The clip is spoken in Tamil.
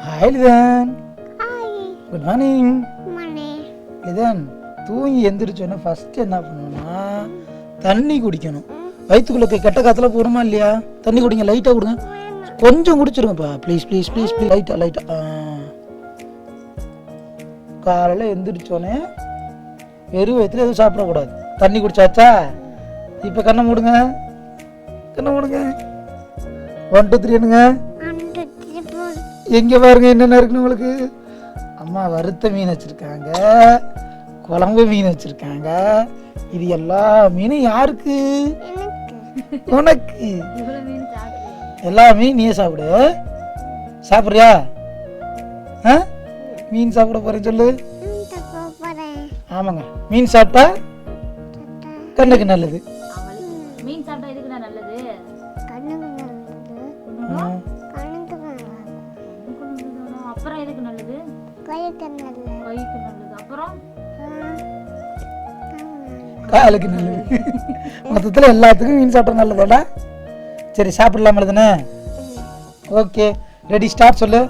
Hi Lithan. Hi. Good morning. மணி. லிதன், தூங்கி எந்திரிச்சோன்னே ஃபர்ஸ்ட் என்ன பண்ணணும்னா தண்ணி குடிக்கணும். வயிற்றுக்குள்ள கெட்ட காத்துல போடுமா இல்லையா? தண்ணி குடிங்க, லைட்டாக கொடுங்க. கொஞ்சம் குடிச்சிருங்கப்பா, ப்ளீஸ் ப்ளீஸ் ப்ளீஸ் ப்ளீஸ். லைட்டாக காலையில் எந்திரிச்சோன்னே வெறும் வயிற்றுல எதுவும் சாப்பிடக்கூடாது. தண்ணி குடிச்சாச்சா? இப்போ கண்ணை மூடுங்க, கண்ணை மூடுங்க. 1 2 3 என்னங்க எங்கே பாருங்க என்னென்ன இருக்குன்னு உங்களுக்கு. அம்மா வறுத்த மீன் வச்சுருக்காங்க, குழம்பு மீன் வச்சுருக்காங்க. இது எல்லா மீனும் யாருக்கு? உனக்கு. எல்லா மீன் நீயே சாப்பிடு. சாப்பிட்றியா? ஆ, மீன் சாப்பிட போறேன்னு சொல்லு. ஆமாங்க, மீன் சாப்பிட்டா கண்ணுக்கு நல்லது. மீன் சாப்பிட்டா எதுக்கு நல்லது? அப்புறம் எதுக்கு நல்லது? கைக்கு நல்லது. அப்புறம் காலுக்கு நல்லது. மொத்தத்தில் எல்லாத்துக்கும் மீன் சாப்பிட்ற நல்லதாடா. சரி சாப்பிடலாமா தானே? ஓகே, ரெடி, ஸ்டார்ட் சொல்லு.